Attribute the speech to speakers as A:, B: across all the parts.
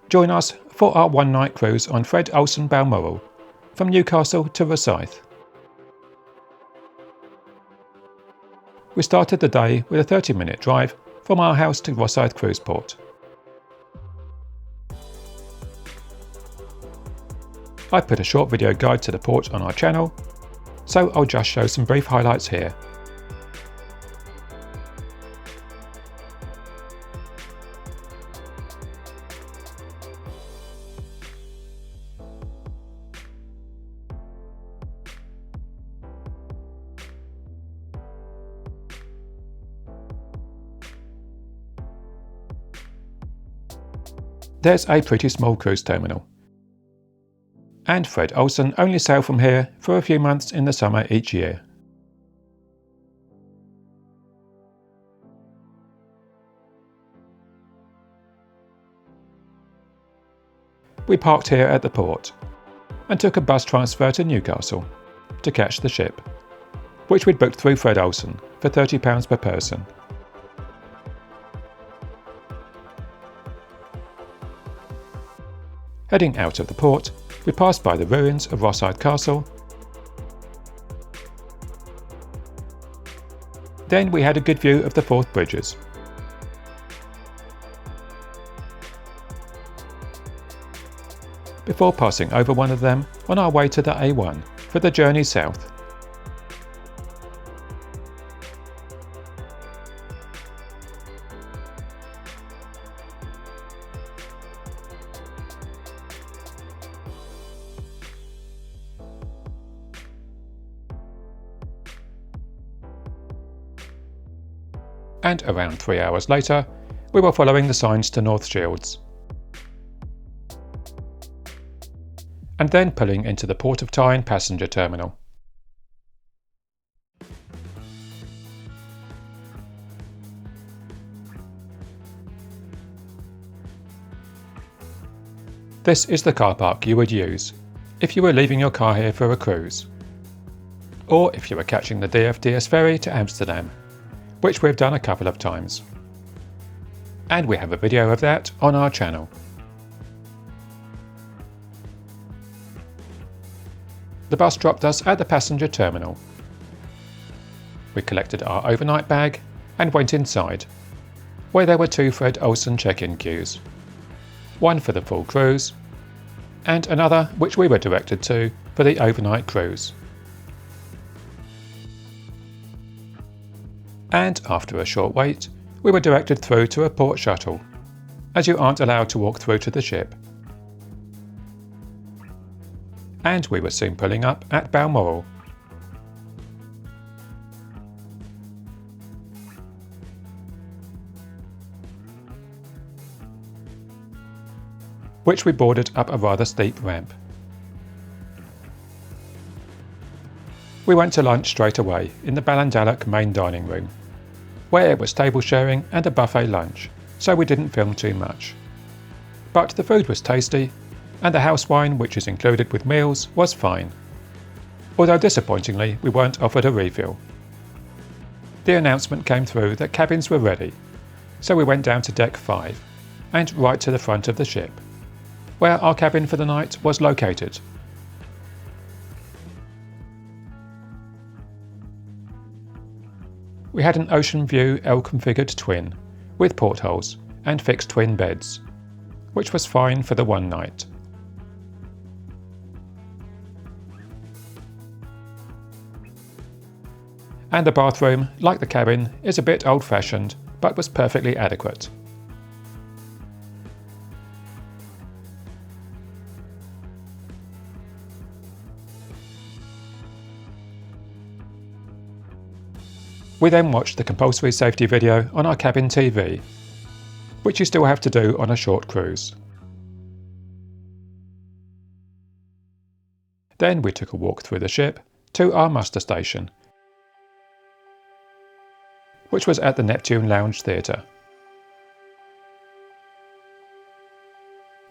A: Join us for our one-night cruise on Fred Olsen Balmoral, from Newcastle to Rosyth. We started the day with a 30-minute drive from our house to Rosyth Cruise Port. I put a short video guide to the port on our channel, so I'll just show some brief highlights here. There's a pretty small cruise terminal, and Fred Olsen only sail from here for a few months in the summer each year. We parked here at the port and took a bus transfer to Newcastle to catch the ship, which we'd booked through Fred Olsen for £30 per person. Heading out of the port, we passed by the ruins of Rosyth Castle. Then we had a good view of the Forth Bridges. Before passing over one of them on our way to the A1 for the journey south. And around 3 hours later, we were following the signs to North Shields. And then pulling into the Port of Tyne passenger terminal. This is the car park you would use if you were leaving your car here for a cruise, or if you were catching the DFDS ferry to Amsterdam, which we've done a couple of times. And we have a video of that on our channel. The bus dropped us at the passenger terminal. We collected our overnight bag and went inside, where there were 2 Fred Olsen check-in queues. One for the full cruise, and another which we were directed to for the overnight cruise. And after a short wait, we were directed through to a port shuttle, as you aren't allowed to walk through to the ship. And we were soon pulling up at Balmoral. Which we boarded up a rather steep ramp. We went to lunch straight away in the Ballandalloch main dining room, where it was table sharing and a buffet lunch, so we didn't film too much. But the food was tasty, and the house wine, which is included with meals, was fine. Although disappointingly, we weren't offered a refill. The announcement came through that cabins were ready, so we went down to deck 5 and right to the front of the ship, where our cabin for the night was located. We had an ocean view L-configured twin, with portholes and fixed twin beds, which was fine for the one night. And the bathroom, like the cabin, is a bit old-fashioned, but was perfectly adequate. We then watched the compulsory safety video on our cabin TV, which you still have to do on a short cruise. Then we took a walk through the ship to our muster station, which was at the Neptune Lounge Theatre.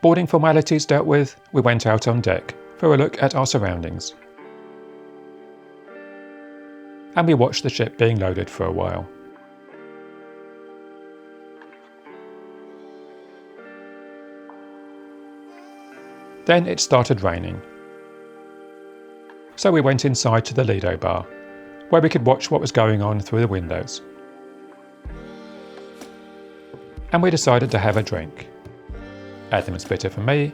A: Boarding formalities dealt with, we went out on deck for a look at our surroundings. And we watched the ship being loaded for a while. Then it started raining. So we went inside to the Lido bar, where we could watch what was going on through the windows. And we decided to have a drink. Adam's bitter for me,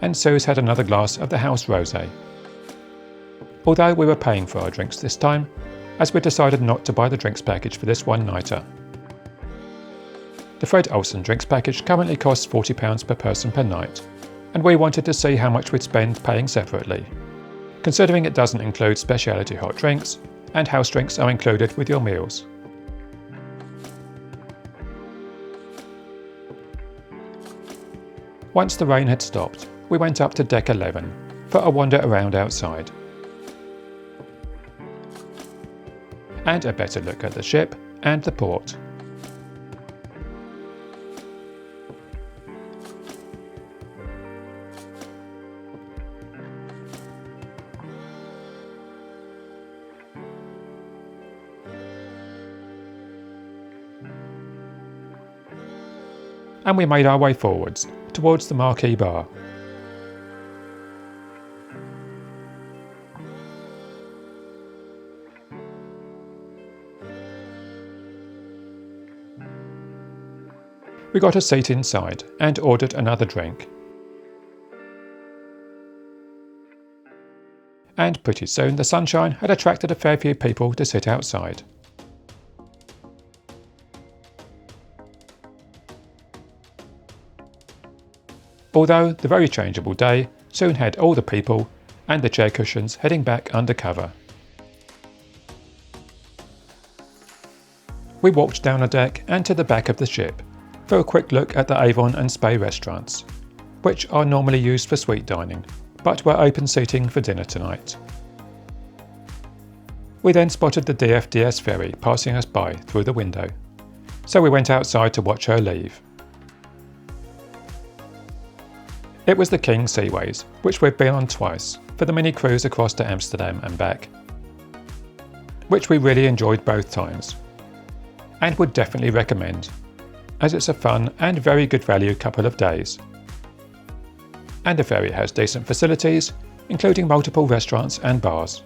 A: and Sue's had another glass of the house rosé. Although we were paying for our drinks this time, as we decided not to buy the drinks package for this one-nighter. The Fred Olsen drinks package currently costs £40 per person per night, and we wanted to see how much we'd spend paying separately, considering it doesn't include specialty hot drinks, and house drinks are included with your meals. Once the rain had stopped, we went up to deck 11 for a wander around outside, and a better look at the ship and the port. And we made our way forwards towards the marquee bar. We got a seat inside and ordered another drink. And pretty soon the sunshine had attracted a fair few people to sit outside. Although the very changeable day soon had all the people and the chair cushions heading back under cover. We walked down a deck and to the back of the ship for a quick look at the Avon and Spey restaurants, which are normally used for suite dining, but were open seating for dinner tonight. We then spotted the DFDS ferry passing us by through the window, so we went outside to watch her leave. It was the King Seaways, which we've been on twice, for the mini cruise across to Amsterdam and back, which we really enjoyed both times, and would definitely recommend, as it's a fun and very good value couple of days. And the ferry has decent facilities, including multiple restaurants and bars.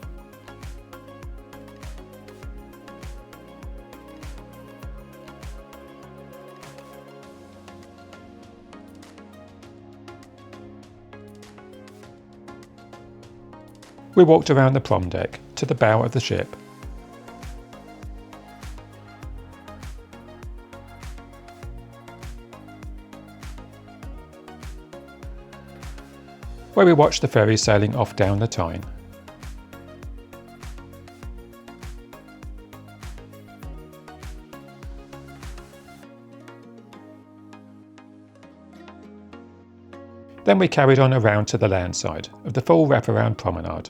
A: We walked around the prom deck to the bow of the ship. Where we watched the ferry sailing off down the Tyne. Then we carried on around to the land side of the full wraparound promenade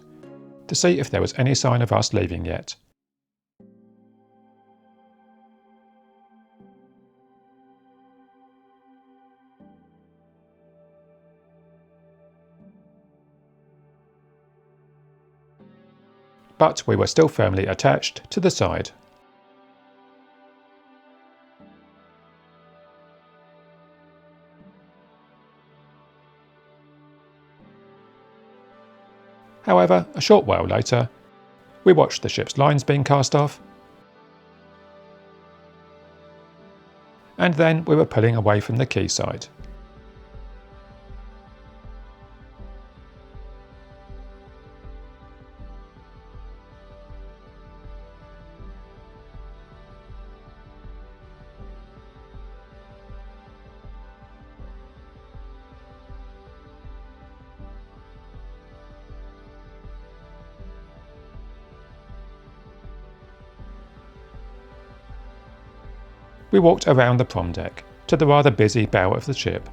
A: to see if there was any sign of us leaving yet. But we were still firmly attached to the side. However, a short while later, we watched the ship's lines being cast off, and then we were pulling away from the quayside. We walked around the prom deck to the rather busy bow of the ship.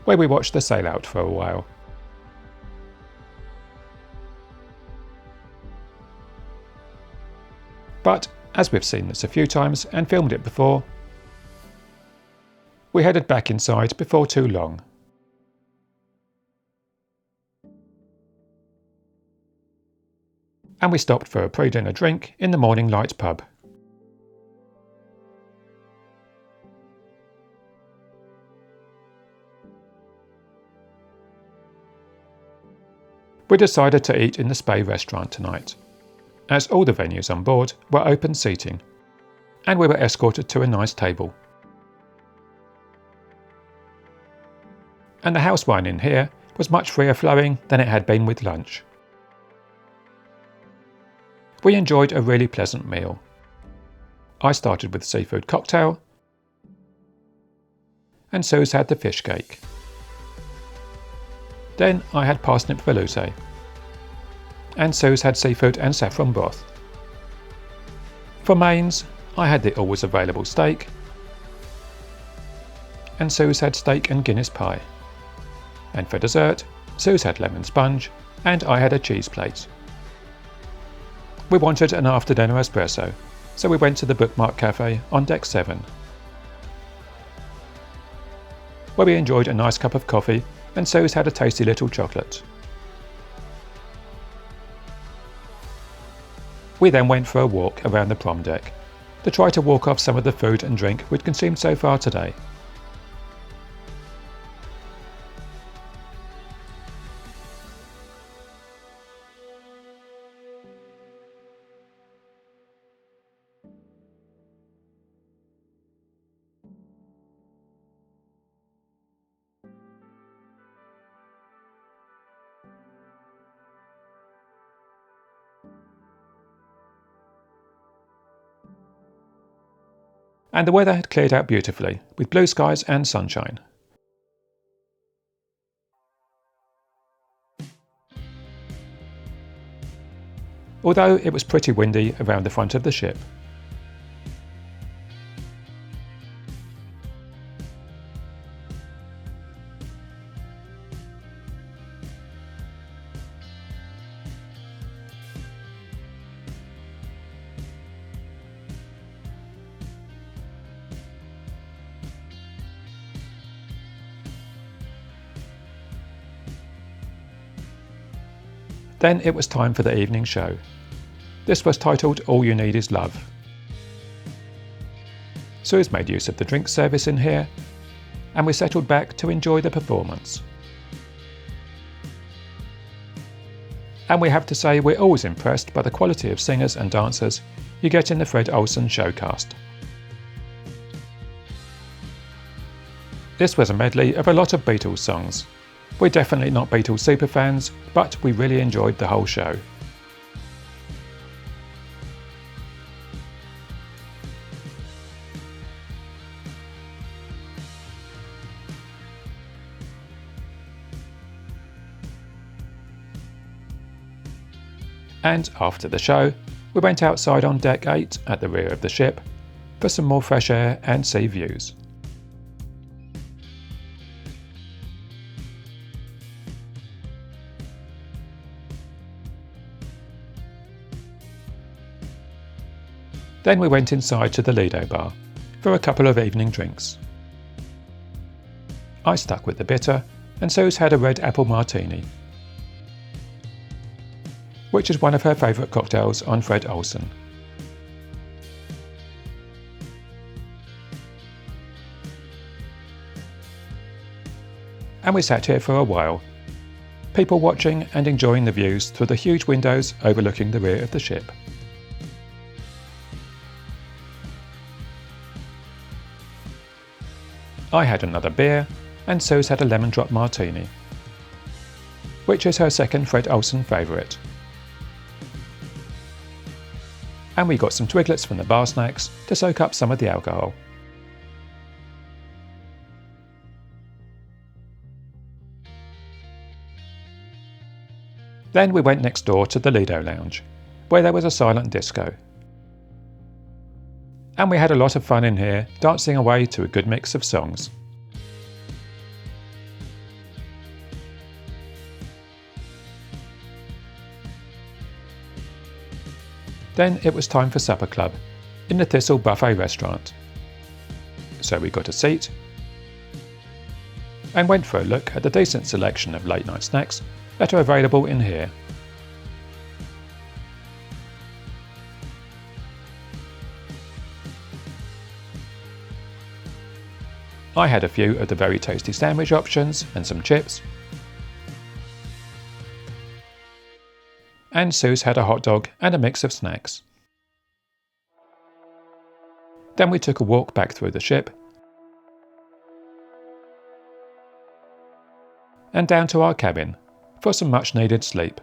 A: Where we watched the sail out for a while. But, as we've seen this a few times and filmed it before, we headed back inside before too long. And we stopped for a pre-dinner drink in the Morning Light pub. We decided to eat in the Spey restaurant tonight, as all the venues on board were open seating, and we were escorted to a nice table. And the house wine in here was much freer flowing than it had been with lunch. We enjoyed a really pleasant meal. I started with seafood cocktail, and Suze had the fish cake. Then I had parsnip veloute, and Suze had seafood and saffron broth. For mains, I had the always available steak, and Suze had steak and Guinness pie. And for dessert, Suze had lemon sponge, and I had a cheese plate. We wanted an after-dinner espresso, so we went to the Bookmark Cafe on deck 7, where we enjoyed a nice cup of coffee, and Suze had a tasty little chocolate. We then went for a walk around the prom deck to try to walk off some of the food and drink we'd consumed so far today. And the weather had cleared out beautifully, with blue skies and sunshine. Although it was pretty windy around the front of the ship. Then it was time for the evening show. This was titled All You Need Is Love. Suze made use of the drink service in here, and we settled back to enjoy the performance. And we have to say we're always impressed by the quality of singers and dancers you get in the Fred Olsen showcast. This was a medley of a lot of Beatles songs. We're definitely not Beatles superfans, but we really enjoyed the whole show. And after the show, we went outside on deck 8 at the rear of the ship for some more fresh air and sea views. Then we went inside to the Lido bar for a couple of evening drinks. I stuck with the bitter, and Suze had a red apple martini, which is one of her favourite cocktails on Fred Olsen. And we sat here for a while, people watching and enjoying the views through the huge windows overlooking the rear of the ship. I had another beer, and Suze had a lemon drop martini, which is her second Fred Olsen favourite. And we got some Twiglets from the bar snacks to soak up some of the alcohol. Then we went next door to the Lido Lounge, where there was a silent disco. And we had a lot of fun in here, dancing away to a good mix of songs. Then it was time for supper club in the Thistle Buffet restaurant. So we got a seat and went for a look at the decent selection of late night snacks that are available in here. I had a few of the very tasty sandwich options and some chips. and Suze had a hot dog and a mix of snacks. Then we took a walk back through the ship and down to our cabin for some much needed sleep.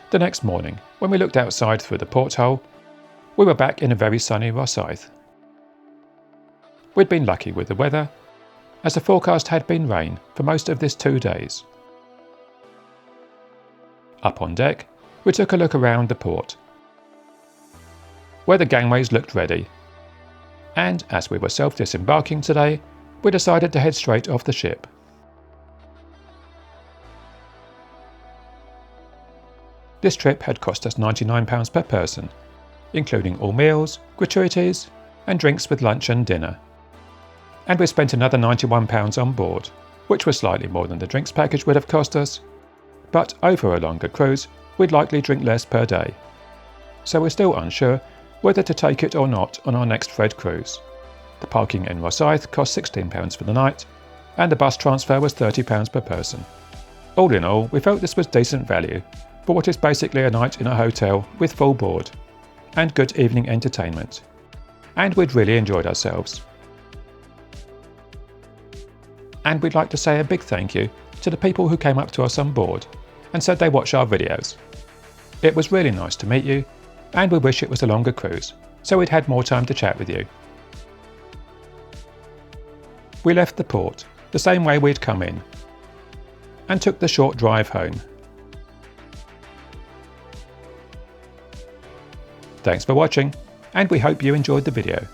A: The next morning, when we looked outside through the porthole, we were back in a very sunny Rosyth. We'd been lucky with the weather, as the forecast had been rain for most of this 2 days. Up on deck, we took a look around the port, where the gangways looked ready, and as we were self-disembarking today, we decided to head straight off the ship. This trip had cost us £99 per person, including all meals, gratuities, and drinks with lunch and dinner. And we spent another £91 on board, which was slightly more than the drinks package would have cost us, but over a longer cruise, we'd likely drink less per day. So we're still unsure whether to take it or not on our next Fred cruise. The parking in Rosyth cost £16 for the night, and the bus transfer was £30 per person. All in all, we felt this was decent value for what is basically a night in a hotel with full board and good evening entertainment. And we'd really enjoyed ourselves. And we'd like to say a big thank you to the people who came up to us on board and said they watch our videos. It was really nice to meet you, and we wish it was a longer cruise, so we'd had more time to chat with you. We left the port the same way we'd come in, and took the short drive home. Thanks for watching, and we hope you enjoyed the video.